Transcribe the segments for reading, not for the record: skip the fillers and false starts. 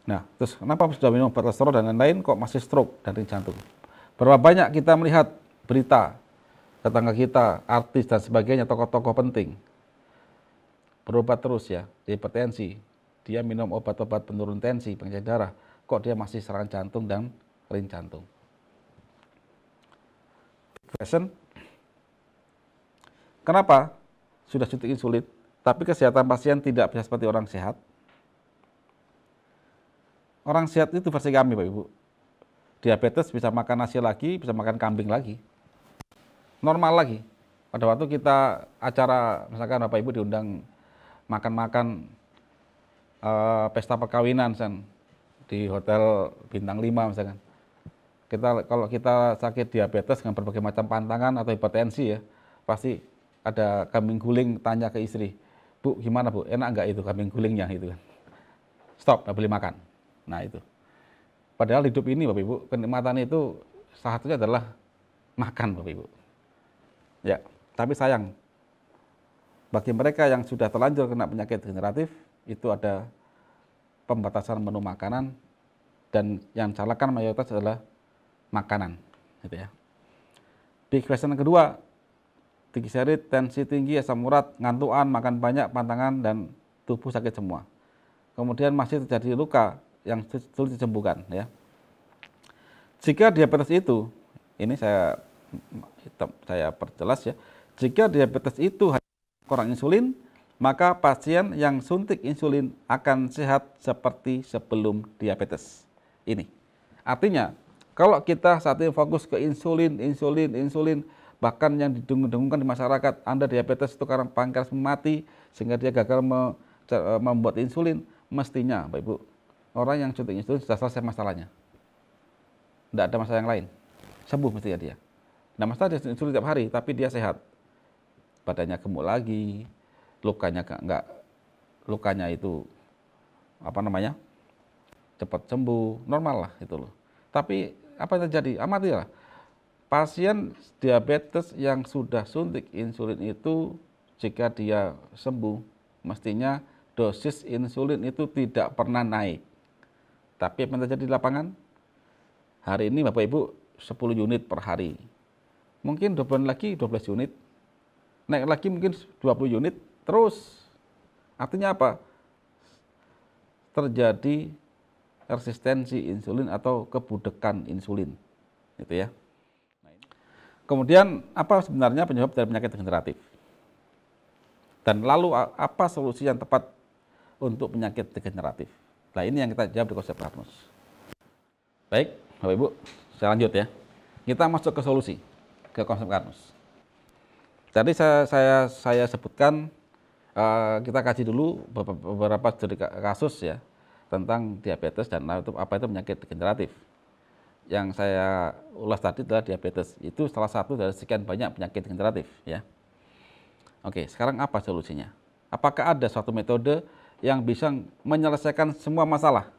Nah, terus kenapa sudah minum obat kolesterol dan lain-lain kok masih stroke dan jantung? Berapa banyak kita melihat berita tetangga kita, artis dan sebagainya, tokoh-tokoh penting berobat terus ya, hipertensi, dia minum obat-obat penurun tensi, pengecek darah, kok dia masih serangan jantung dan ring jantung. Question, kenapa sudah suntik insulin, tapi kesehatan pasien tidak bisa seperti orang sehat? Orang sehat itu versi kami, Bapak Ibu. Diabetes bisa makan nasi lagi, bisa makan kambing lagi. Normal lagi. Pada waktu kita acara, misalkan Bapak Ibu diundang makan-makan pesta perkawinan di hotel bintang 5 misalkan. Kalau kita sakit diabetes dengan berbagai macam pantangan atau hipertensi ya, pasti ada kambing guling tanya ke istri, "Bu, gimana Bu? Enak nggak itu kambing gulingnya?" Itu kan. Stop, nggak boleh makan. Nah itu. Padahal hidup ini Bapak Ibu, kenikmatan itu salah satunya adalah makan Bapak Ibu. Ya, tapi sayang, bagi mereka yang sudah terlanjur kena penyakit degeneratif, itu ada pembatasan menu makanan, dan yang salahkan mayoritas adalah makanan. Gitu ya. Big question yang kedua, triglycerid, tensi tinggi, asam urat, ngantuan, makan banyak, pantangan, dan tubuh sakit semua. Kemudian masih terjadi luka yang sulit disembuhkan ya. Jika diabetes itu, ini saya perjelas ya. Jika diabetes itu hanya kurang insulin, maka pasien yang suntik insulin akan sehat seperti sebelum diabetes. Ini. Artinya, kalau kita saat ini fokus ke insulin, bahkan yang didengung-dengungkan di masyarakat, Anda diabetes itu karena pankreas mati sehingga dia gagal membuat insulin, mestinya Bapak Ibu, orang yang suntik insulin sudah selesai masalahnya. Tidak ada masalah yang lain. Sembuh mestinya dia. Nah, masalah dia insulin tiap hari, tapi dia sehat. Badannya gemuk lagi, lukanya itu cepat sembuh, normal lah itu loh. Tapi apa yang terjadi? Amatilah. Pasien diabetes yang sudah suntik insulin itu, jika dia sembuh, mestinya dosis insulin itu tidak pernah naik. Tapi apa yang terjadi di lapangan? Hari ini Bapak Ibu 10 unit per hari. Mungkin 2 bulan lagi 12 unit. Naik lagi mungkin 20 unit. Terus. Artinya apa? Terjadi resistensi insulin atau kebudekan insulin. Gitu ya. Kemudian apa sebenarnya penyebab dari penyakit degeneratif? Dan lalu apa solusi yang tepat untuk penyakit degeneratif? Nah, ini yang kita jawab di konsep Karnus. Baik, Bapak Ibu, saya lanjut ya. Kita masuk ke solusi, ke konsep Karnus. Tadi saya sebutkan, kita kaji dulu beberapa studi kasus ya tentang diabetes dan apa itu penyakit degeneratif. Yang saya ulas tadi adalah diabetes. Itu salah satu dari sekian banyak penyakit degeneratif ya. Oke, sekarang apa solusinya? Apakah ada suatu metode yang bisa menyelesaikan semua masalah?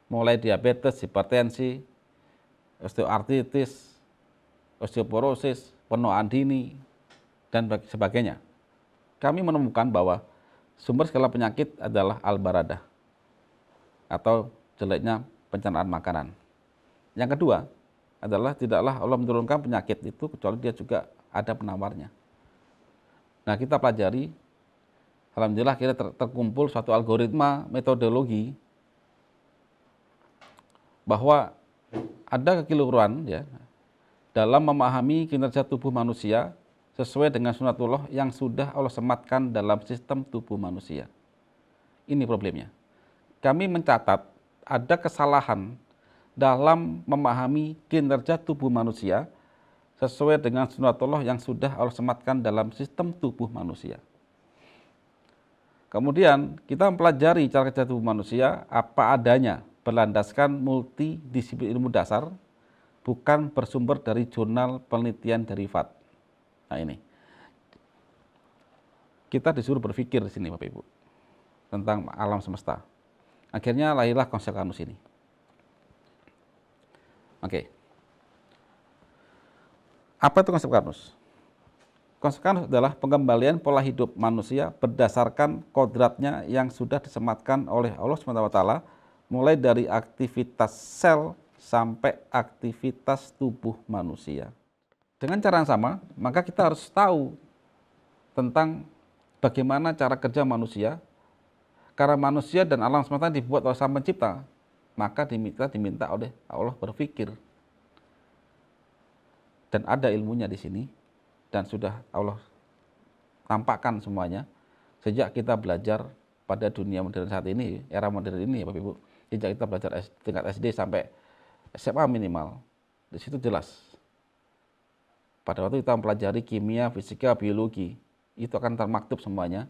Mulai diabetes, hipertensi, osteoartritis, osteoporosis, penuaan dini, dan sebagainya. Kami menemukan bahwa sumber segala penyakit adalah al-baradah, atau jeleknya pencernaan makanan. Yang kedua adalah tidaklah Allah menurunkan penyakit itu kecuali dia juga ada penawarnya. Nah, kita pelajari, alhamdulillah kita terkumpul suatu algoritma metodologi bahwa ada kekeliruan ya dalam memahami kinerja tubuh manusia sesuai dengan sunatullah yang sudah Allah sematkan dalam sistem tubuh manusia. Ini problemnya. Kami mencatat ada kesalahan dalam memahami kinerja tubuh manusia sesuai dengan sunatullah yang sudah Allah sematkan dalam sistem tubuh manusia. Kemudian kita mempelajari cara kerja tubuh manusia apa adanya, berlandaskan multidisiplin ilmu dasar, bukan bersumber dari jurnal penelitian derivat. Nah ini, kita disuruh berpikir di sini Bapak Ibu tentang alam semesta. Akhirnya lahirlah konsep Karnus ini. Oke. Apa itu konsep Karnus? Konsekuensi adalah pengembalian pola hidup manusia berdasarkan kodratnya yang sudah disematkan oleh Allah SWT, mulai dari aktivitas sel sampai aktivitas tubuh manusia. Dengan cara yang sama, maka kita harus tahu tentang bagaimana cara kerja manusia, karena manusia dan alam semesta dibuat oleh Sang Pencipta, maka diminta oleh Allah berpikir. Dan ada ilmunya di sini, dan sudah Allah tampakkan semuanya sejak kita belajar pada dunia modern saat ini, era modern ini ya Bapak Ibu. Sejak kita belajar tingkat SD sampai SMA minimal, di situ jelas. Pada waktu kita mempelajari kimia, fisika, biologi, itu akan termaktub semuanya,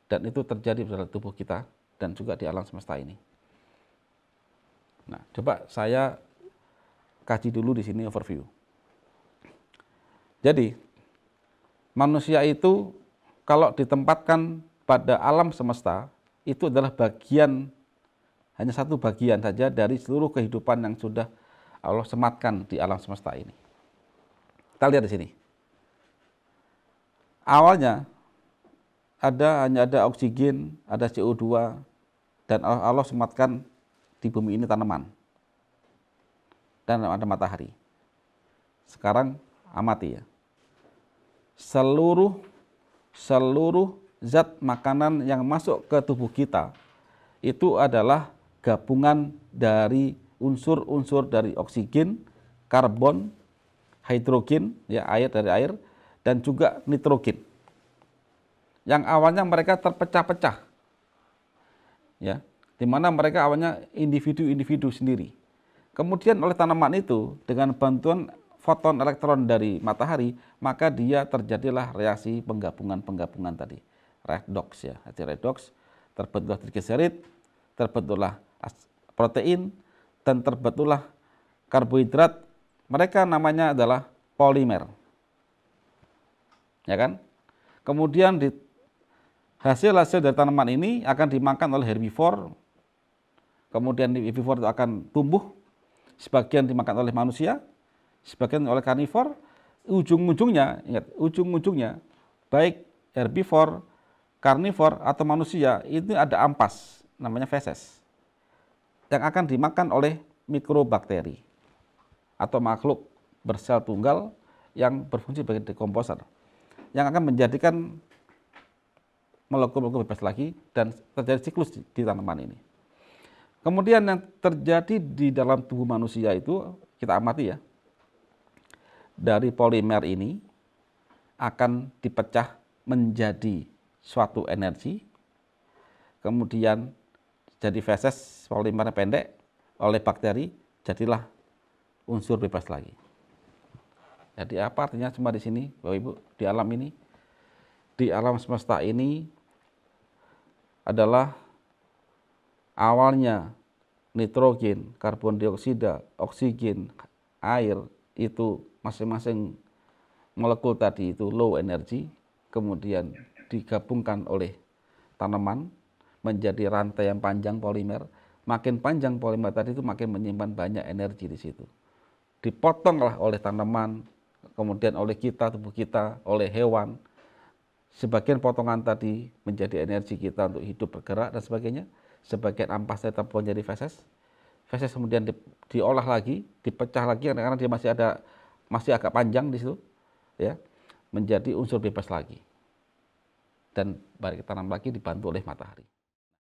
dan itu terjadi pada tubuh kita dan juga di alam semesta ini. Nah, coba saya kaji dulu di sini overview. Jadi, manusia itu kalau ditempatkan pada alam semesta, itu adalah bagian, hanya satu bagian saja dari seluruh kehidupan yang sudah Allah sematkan di alam semesta ini. Kita lihat di sini. Awalnya hanya ada oksigen, ada CO2, dan Allah sematkan di bumi ini tanaman. Dan ada matahari. Sekarang amati ya. Seluruh zat makanan yang masuk ke tubuh kita itu adalah gabungan dari unsur-unsur dari oksigen, karbon, hidrogen, ya air dari air, dan juga nitrogen. Yang awalnya mereka terpecah-pecah, ya, di mana mereka awalnya individu-individu sendiri. Kemudian oleh tanaman itu dengan bantuan foton elektron dari matahari, maka dia terjadilah reaksi penggabungan tadi, redoks ya, redoks, terbentuklah trigliserid, terbentuklah protein, dan terbentuklah karbohidrat. Mereka namanya adalah polimer, ya kan? Kemudian hasil-hasil dari tanaman ini akan dimakan oleh herbivore, kemudian herbivore itu akan tumbuh, sebagian dimakan oleh manusia, sebagian oleh karnivor. Ujung-ujungnya, ingat, ujung-ujungnya baik herbivore, karnivor atau manusia itu ada ampas, namanya feses, yang akan dimakan oleh mikrobakteri atau makhluk bersel tunggal yang berfungsi sebagai dekomposer, yang akan menjadikan molekul-molekul bebas lagi dan terjadi siklus di tanaman ini. Kemudian yang terjadi di dalam tubuh manusia itu kita amati ya. Dari polimer ini akan dipecah menjadi suatu energi, kemudian jadi feses polimer pendek oleh bakteri, jadilah unsur bebas lagi. Jadi apa artinya semua di sini, Bapak Ibu, di alam ini, di alam semesta ini adalah awalnya nitrogen, karbon dioksida, oksigen, air, itu masing-masing molekul tadi itu low energy, kemudian digabungkan oleh tanaman menjadi rantai yang panjang polimer. Makin panjang polimer tadi itu makin menyimpan banyak energi di situ. Dipotonglah oleh tanaman, kemudian oleh kita, tubuh kita, oleh hewan. Sebagian potongan tadi menjadi energi kita untuk hidup, bergerak dan sebagainya. Sebagian ampas tetap menjadi feses. Feses kemudian diolah lagi, dipecah lagi karena dia masih agak panjang di situ, ya, menjadi unsur bebas lagi. Dan balik tanam lagi dibantu oleh matahari.